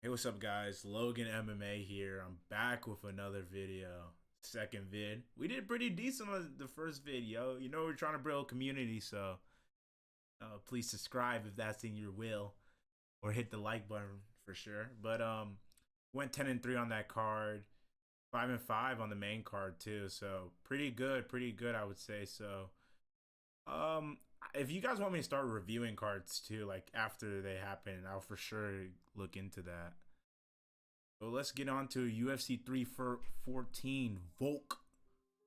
Hey, what's up, guys? Logan MMA here. I'm back with another video. Second vid. We did pretty decent on the first video. You know, we're trying to build a community, so please subscribe if that's in your will, or hit the like button for sure. But went 10-3 on that card, 5-5 on the main card too. So pretty good, I would say. So um, if you guys want me to start reviewing cards too, like after they happen, I'll for sure look into that. So let's get on to UFC 314 Volk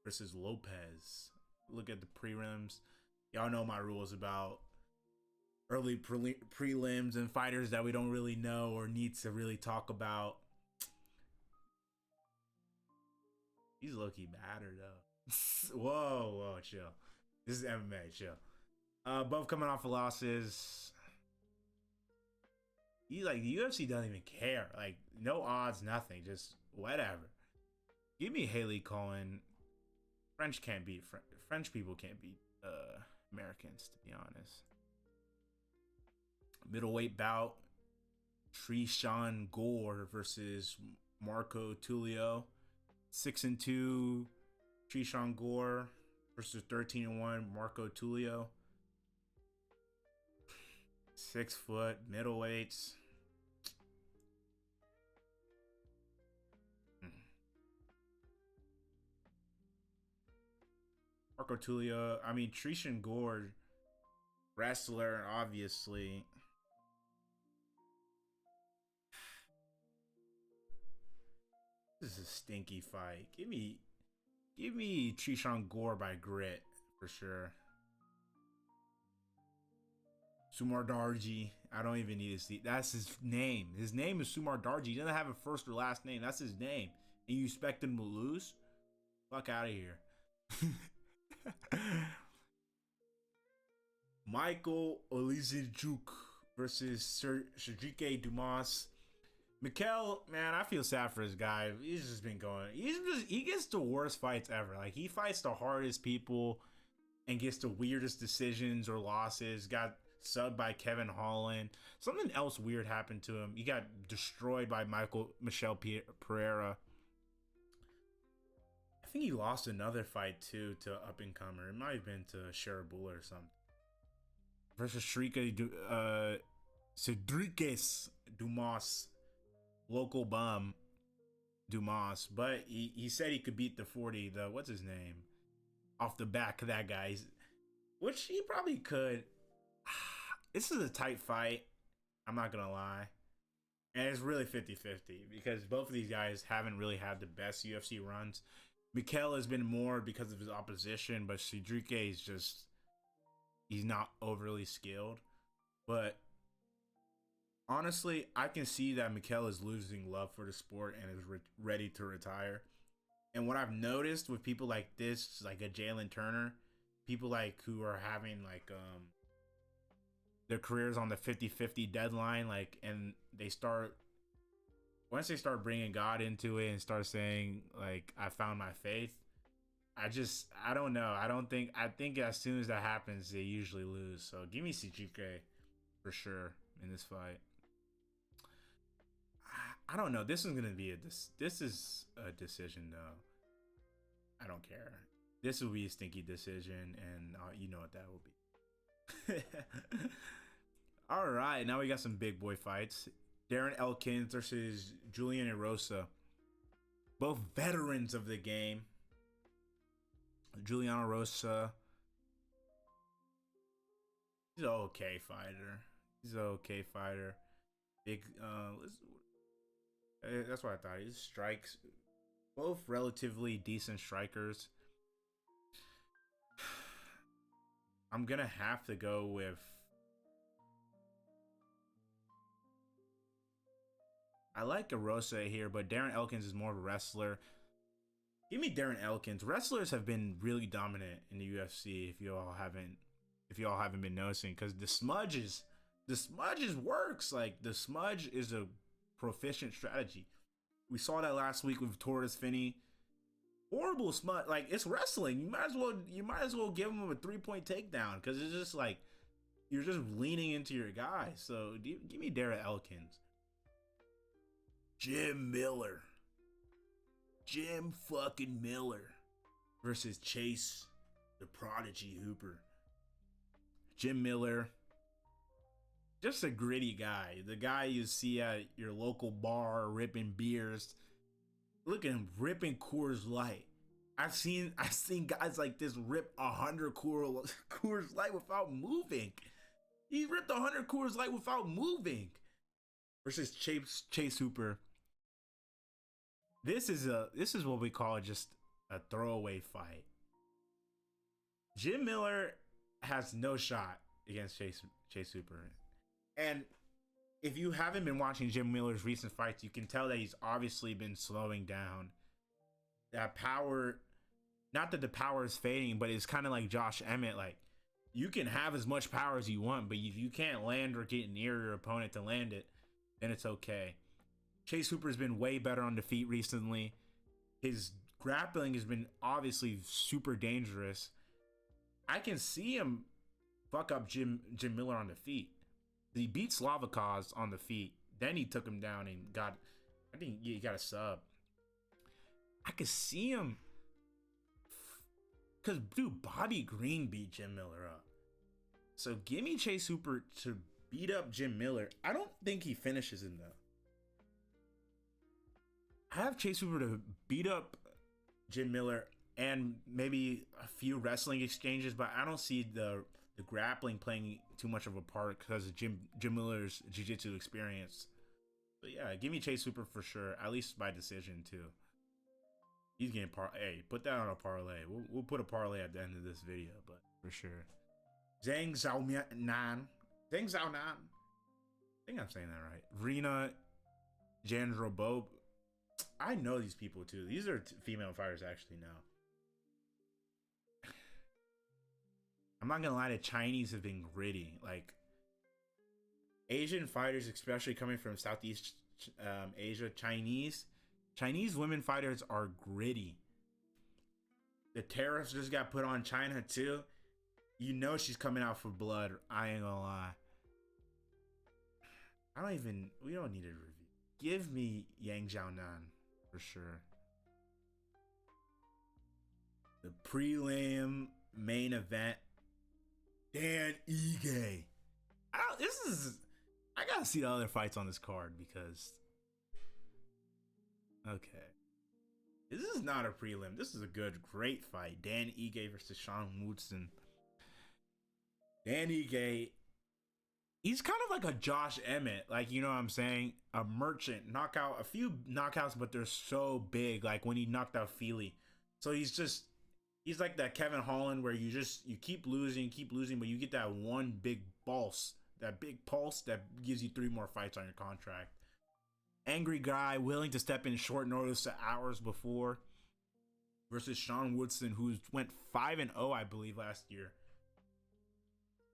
versus Lopez. Look at the prelims. Y'all know my rules about early prelims and fighters that we don't really know or need to really talk about. He's low-key battered though. Whoa, chill. This is MMA, chill. Both coming off of losses. He like the UFC doesn't even care. Like no odds, nothing, just whatever. Give me Haley Cohen. French can't beat French people can't beat Americans, to be honest. Middleweight bout: Trishan Gore versus Marco Tulio. 6-2 Trishan Gore versus 13-1 Marco Tulio. 6 foot middleweights. Marco Tulio. I mean, Trishan Gore, wrestler, obviously. This is a stinky fight. Give me Trishan Gore by grit for sure. Sumar Darji. I don't even need to see. That's his name. His name is Sumar Darji. He doesn't have a first or last name. That's his name. And you expect him to lose? Fuck out of here. Michael Olizijuk versus Cedric Dumas. Mikel, man, I feel sad for this guy. He's just been going. He gets the worst fights ever. Like he fights the hardest people and gets the weirdest decisions or losses. Got subbed by Kevin Holland. Something else weird happened to him. He got destroyed by Michel Pereira. I think he lost another fight too to up and comer. It might have been to Sharabula or something. Versus Cedric Dumas, local bum Dumas, but he said he could beat the 40. The what's his name off the back of that guy, which he probably could. This is a tight fight. I'm not gonna lie. And it's really 50-50 because both of these guys haven't really had the best UFC runs. Mikel has been more because of his opposition, but Cedric is just, he's not overly skilled. But honestly, I can see that Mikel is losing love for the sport and is ready to retire. And what I've noticed with people like this, like a Jalen Turner, people like who are having like their careers on the 50-50 deadline, like, and they start, once they start bringing God into it and start saying like I found my faith, I don't know. I think as soon as that happens, they usually lose. So give me Cedric for sure in this fight. I don't know. This is gonna be this is a decision though. I don't care. This will be a stinky decision, and you know what that will be. All right, now we got some big boy fights. Darren Elkins versus Julian Erosa. Both veterans of the game. Julian Erosa, he's an okay fighter. Big, that's what I thought. He strikes, both relatively decent strikers. I'm gonna have to go with, I like Erosa here, but Darren Elkins is more of a wrestler. Give me Darren Elkins. Wrestlers have been really dominant in the UFC. If you all haven't been noticing, because the smudges works. Like the smudge is a proficient strategy. We saw that last week with Torres Finney. Horrible smudge. Like it's wrestling. You might as well give him a 3-point takedown because it's just like you're just leaning into your guy. So give me Darren Elkins. Jim Miller. Jim fucking Miller versus Chase, the Prodigy Hooper. Jim Miller, just a gritty guy. The guy you see at your local bar ripping beers. Look at him ripping Coors Light. I've seen guys like this rip 100 Coors Light without moving. He ripped 100 Coors Light without moving. Versus Chase Hooper. This is what we call just a throwaway fight. Jim Miller has no shot against Chase Hooper. And if you haven't been watching Jim Miller's recent fights, you can tell that he's obviously been slowing down. That power, not that the power is fading, but it's kind of like Josh Emmett. Like, you can have as much power as you want, but if you can't land or get near your opponent to land it, then it's okay. Chase Hooper's been way better on the feet recently. His grappling has been obviously super dangerous. I can see him fuck up Jim Miller on the feet. He beat Slavikos on the feet. Then he took him down and I think he got a sub. I could see him. Because, dude, Bobby Green beat Jim Miller up. So give me Chase Hooper to beat up Jim Miller. I don't think he finishes him, though. I have Chase Hooper to beat up Jim Miller and maybe a few wrestling exchanges, but I don't see the grappling playing too much of a part because of Jim Miller's jiu-jitsu experience. But yeah, give me Chase Hooper for sure, at least by decision too. He's getting hey, put that on a parlay. We'll put a parlay at the end of this video, but for sure. Zhang Xiaonan. I think I'm saying that right. Rena Jandrobob. I know these people too. These are female fighters I actually know. I'm not gonna lie, the Chinese have been gritty. Like, Asian fighters, especially coming from Southeast Asia, Chinese women fighters are gritty. The tariffs just got put on China too. You know she's coming out for blood. I ain't gonna lie. We don't need a review. Give me Yang Xiaonan for sure. The prelim main event. Dan Ige. I gotta see the other fights on this card because. Okay. This is not a prelim. This is a great fight. Dan Ige versus Sean Woodson. Dan Ige, he's kind of like a Josh Emmett. Like, you know what I'm saying? A merchant. Knockout. A few knockouts, but they're so big. Like when he knocked out Feely. So he's like that Kevin Holland where you keep losing, but you get that one big pulse. That big pulse that gives you 3 more fights on your contract. Angry guy, willing to step in short notice hours before. Versus Sean Woodson, who went 5-0, I believe, last year.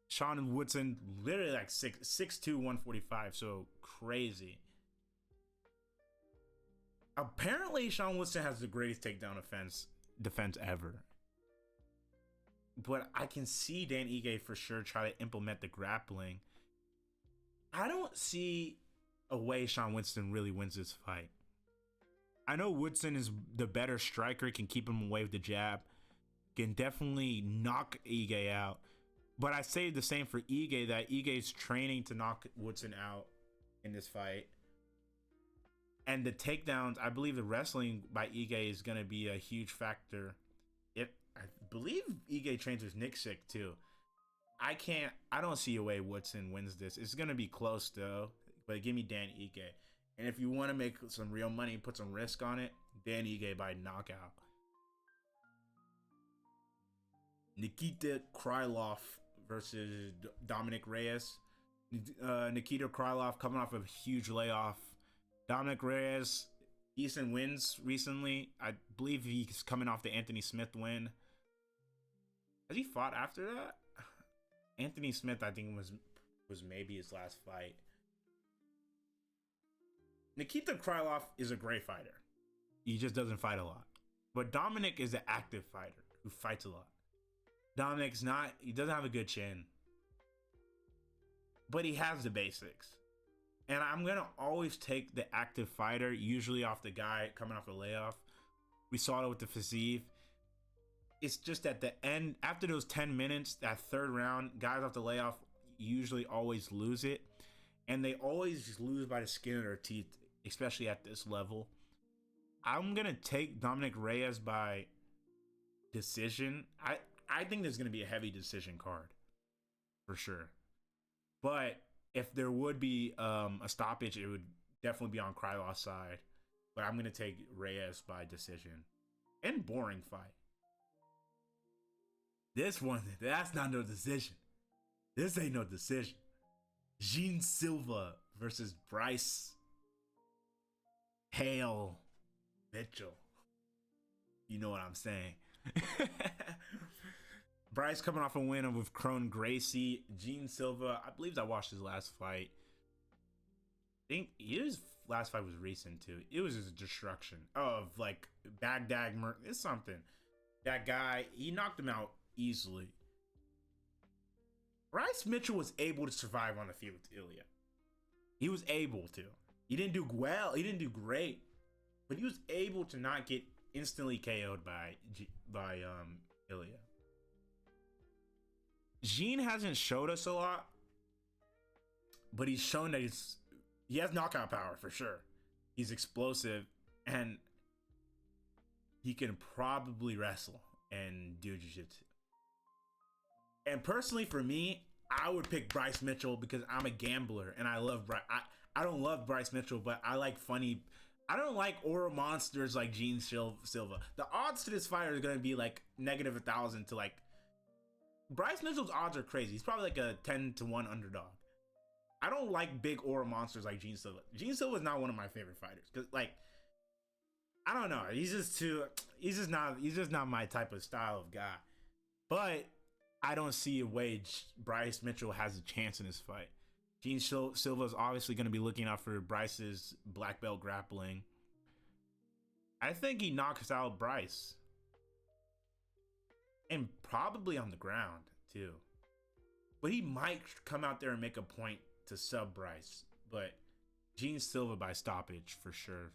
Sean Woodson, literally like 6'2", 145, so crazy. Apparently, Sean Woodson has the greatest takedown defense ever. But I can see Dan Ige for sure try to implement the grappling. I don't see a way Sean Woodson really wins this fight. I know Woodson is the better striker, can keep him away with the jab, can definitely knock Ige out. But I say the same for Ige, that Ige's training to knock Woodson out in this fight. And the takedowns, I believe the wrestling by Ige is going to be a huge factor. I believe Ige trains with Nick Sick too. I don't see a way Woodson wins this. It's going to be close though, but give me Dan Ige. And if you want to make some real money, put some risk on it, Dan Ige by knockout. Nikita Krylov versus Dominic Reyes. Nikita Krylov coming off a huge layoff. Dominic Reyes, decent wins recently. I believe he's coming off the Anthony Smith win. Has he fought after that? Anthony Smith, I think, was maybe his last fight. Nikita Krylov is a great fighter. He just doesn't fight a lot. But Dominic is an active fighter who fights a lot. Dominic's not, he doesn't have a good chin. But he has the basics. And I'm gonna always take the active fighter, usually off the guy coming off the layoff. We saw it with the physique. It's just at the end, after those 10 minutes, that third round, guys off the layoff usually always lose it. And they always just lose by the skin of their teeth, especially at this level. I'm gonna take Dominic Reyes by decision. I think there's gonna be a heavy decision card for sure. But if there would be a stoppage, it would definitely be on Krylof's side. But I'm gonna take Reyes by decision. And boring fight. This one, that's not no decision. This ain't no decision. Gene Silva versus Bryce Hale Mitchell. You know what I'm saying. Bryce coming off a win with Crone Gracie. Gene Silva, I believe I watched his last fight. I think his last fight was recent too. It was his destruction of like Baghdad. It's something. That guy, he knocked him out easily. Bryce Mitchell was able to survive on the field with Ilya. He was able to. He didn't do well. He didn't do great, but he was able to not get instantly KO'd by Ilya. Gene hasn't showed us a lot, but he's shown that he has knockout power for sure. He's explosive and he can probably wrestle and do jiu-jitsu. And personally, for me, I would pick Bryce Mitchell because I'm a gambler and I love Bryce. I don't love Bryce Mitchell, but I like funny. I don't like aura monsters like Gene Silva. The odds to this fight are going to be like -1,000 to like. Bryce Mitchell's odds are crazy. He's probably like a 10-1 underdog. I don't like big aura monsters like Gene Silva. Gene Silva is not one of my favorite fighters because, like, I don't know. He's just not my type of style of guy. But I don't see a way Bryce Mitchell has a chance in this fight. Gene Silva is obviously going to be looking out for Bryce's black belt grappling. I think he knocks out Bryce. And probably on the ground, too. But he might come out there and make a point to sub Bryce. But Gene Silva by stoppage for sure.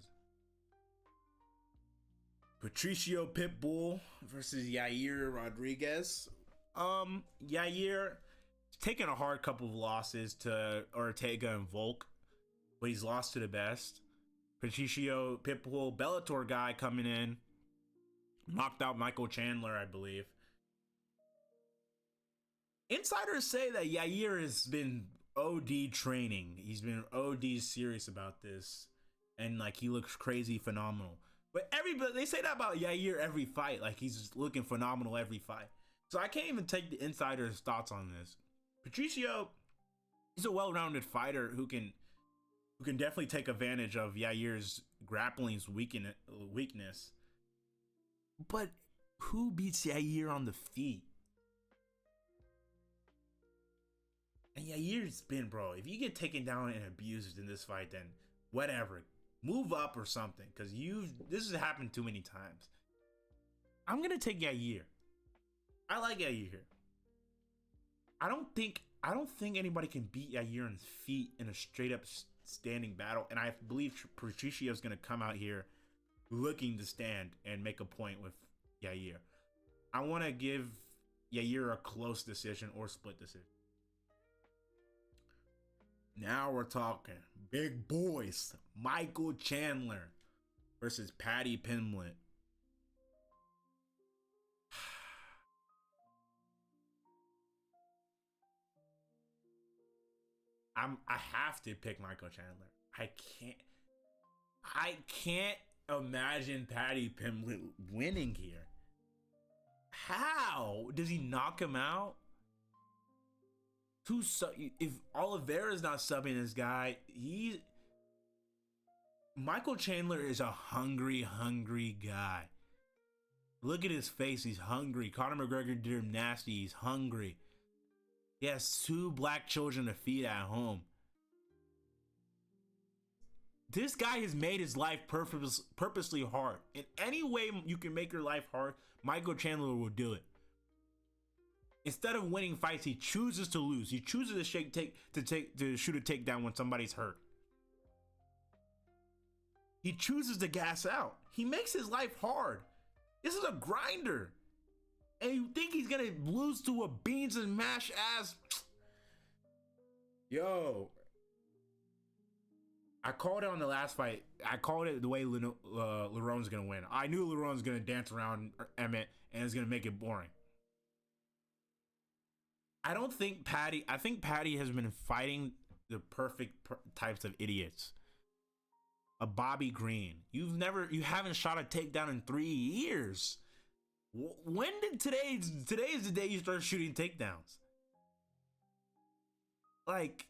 Patricio Pitbull versus Yair Rodriguez. Yair taken a hard couple of losses to Ortega and Volk, but he's lost to the best. Patricio Pitbull, Bellator guy coming in, knocked out Michael Chandler, I believe. Insiders say that Yair has been OD training. He's been OD serious about this, and like he looks crazy phenomenal. But everybody, they say that about Yair every fight. Like he's just looking phenomenal every fight. So I can't even take the insider's thoughts on this. Patricio, he's a well-rounded fighter who can definitely take advantage of Yair's grappling's weakness. But who beats Yair on the feet? And Yair's been, bro, if you get taken down and abused in this fight, then whatever. Move up or something, because this has happened too many times. I'm gonna take Yair. I like Yair here. I don't think anybody can beat Yair on his feet in a straight up standing battle, and I believe Patricio is gonna come out here looking to stand and make a point with Yair. I want to give Yair a close decision or split decision. Now we're talking big boys. Michael Chandler versus Paddy Pimblett. I have to pick Michael Chandler. I can't imagine Paddy Pimblett winning here. How? Does he knock him out? If Oliveira's not subbing this guy, Michael Chandler is a hungry guy. Look at his face. He's hungry. Conor McGregor did him nasty. He's hungry. He has 2 black children to feed at home. This guy has made his life purposely hard. In any way you can make your life hard, Michael Chandler will do it. Instead of winning fights, he chooses to lose. He chooses to shoot a takedown when somebody's hurt. He chooses to gas out. He makes his life hard. This is a grinder. And you think he's gonna lose to a beans and mash ass? Yo, I called it on the last fight. I called it the way Leron's gonna win. I knew Leron's gonna dance around Emmett and it's gonna make it boring. I think Patty has been fighting the perfect types of idiots. A Bobby Green. You haven't shot a takedown in 3 years. When did today's the day you start shooting takedowns? Like,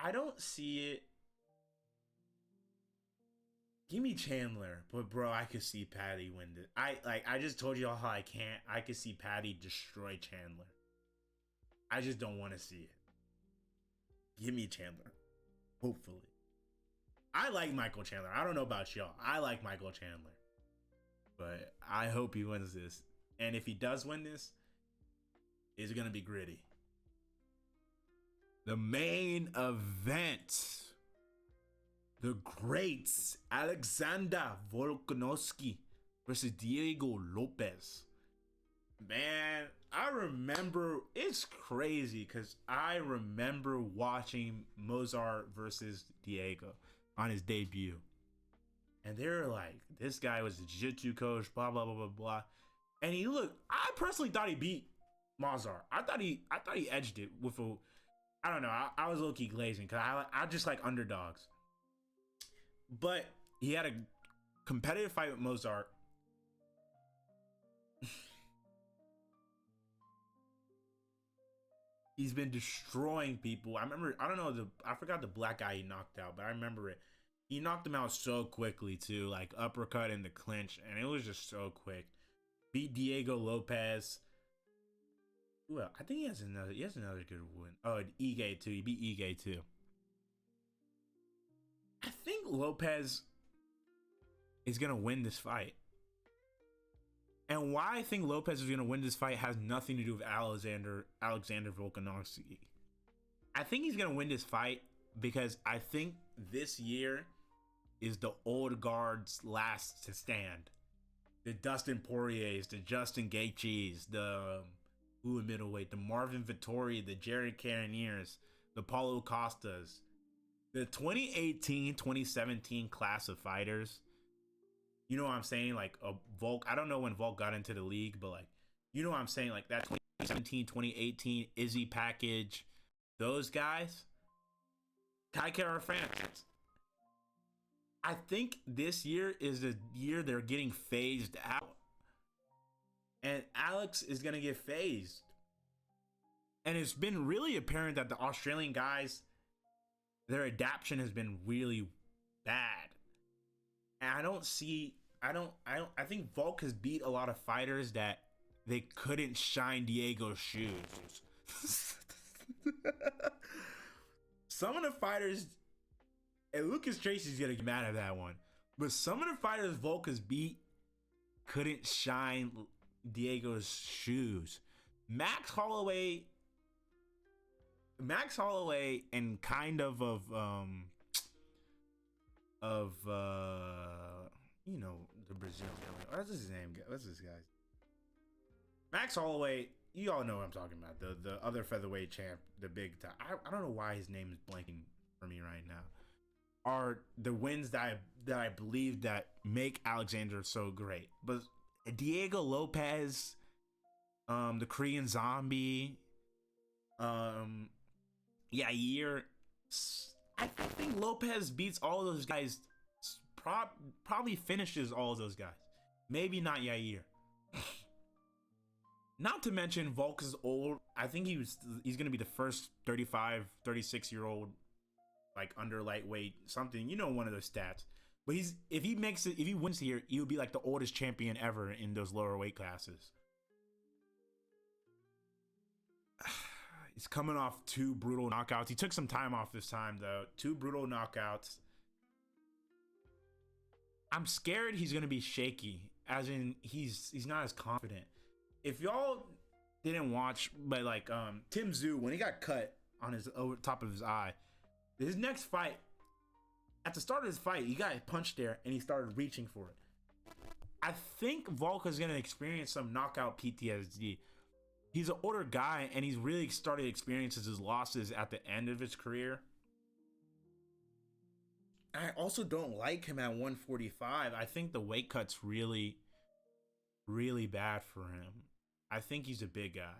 I don't see it. Give me Chandler, but bro, I could see Patty win this. I just told you all how I could see Patty destroy Chandler. I just don't want to see it. Give me Chandler. Hopefully. I like Michael Chandler. I don't know about y'all. I like Michael Chandler. But I hope he wins this. And if he does win this, it's going to be gritty. The main event. The greats. Alexander Volkanovski versus Diego Lopes. Man, I remember, it's crazy because I remember watching Mozart versus Diego on his debut. And they were like, this guy was a jiu-jitsu coach, blah, blah, blah, blah, blah. And I personally thought he beat Mozart. I thought he edged it with I don't know, I was low-key glazing because I just like underdogs. But he had a competitive fight with Mozart. He's been destroying people. I forgot the black guy he knocked out, but I remember it. He knocked him out so quickly too, like uppercut in the clinch, and it was just so quick. Beat Diego Lopes. Well, I think he has another good win. Oh, Ige too. He beat Ige too. I think Lopes is gonna win this fight. And why I think Lopes is going to win this fight has nothing to do with Alexander Volkanovski. I think he's going to win this fight because I think this year is the old guard's last to stand. The Dustin Poiriers, the Justin Gaethjes, the middleweight, the Marvin Vettori, the Jared Cannoniers, the Paulo Costas. The 2018-2017 class of fighters. You know what I'm saying? Like a Volk. I don't know when Volk got into the league, but like, you know what I'm saying? Like that 2017, 2018 Izzy package, those guys. Kai Kara France. I think this year is the year they're getting phased out. And Alex is going to get phased. And it's been really apparent that the Australian guys, their adaptation has been really bad. And I think Volk has beat a lot of fighters that they couldn't shine Diego's shoes. Some of the fighters, and Lucas Tracy's gonna get mad at that one, but some of the fighters Volk has beat couldn't shine Diego's shoes. Max Holloway and kind of you know, the Brazilian. What's his name? What's this guy's? Max Holloway. You all know what I'm talking about. The other featherweight champ, the big time. I don't know why his name is blanking for me right now. Are the wins that I believe that make Alexander so great. But Diego Lopes, the Korean Zombie, Yair. I think Lopez beats all those guys. Probably finishes all those guys. Maybe not Yair. Not to mention Volk is old. I think he's gonna be the first 35, 36-year-old, like under lightweight something. You know, one of those stats. But if he wins here, he would be like the oldest champion ever in those lower weight classes. He's coming off 2 brutal knockouts. He took some time off this time though. 2 brutal knockouts. I'm scared he's gonna be shaky, as in he's not as confident. If y'all didn't watch, but like Tim Tszyu, when he got cut on his over top of his eye, his next fight At the start of this fight, he got punched there and he started reaching for it. I think Volk is going to experience some knockout PTSD. He's an older guy and he's really started experiencing his losses at the end of his career. I also don't like him at 145. I think the weight cut's really, really bad for him. I think he's a big guy.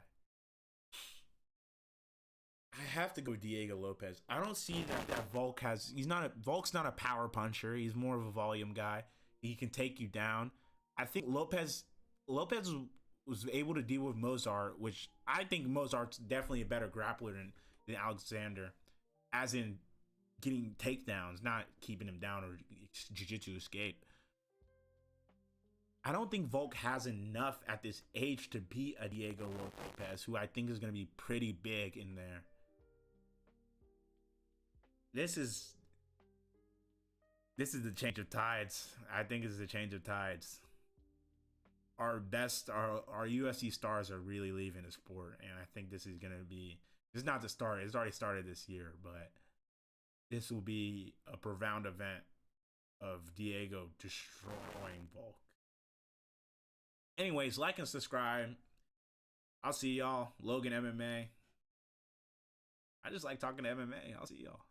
I have to go Diego Lopez. I don't see that Volk has. Volk's not a power puncher. He's more of a volume guy. He can take you down. I think Lopez was able to deal with Mozart, which I think Mozart's definitely a better grappler than Alexander, as in getting takedowns, not keeping him down or jiu-jitsu escape. I don't think Volk has enough at this age to beat a Diego Lopez, who I think is going to be pretty big in there. This is the change of tides. I think it's the change of tides. Our UFC stars are really leaving the sport, and I think this is gonna be. It's not the start. It's already started this year, but this will be a profound event of Diego destroying Volk. Anyways, like and subscribe. I'll see y'all. Logan MMA. I just like talking to MMA. I'll see y'all.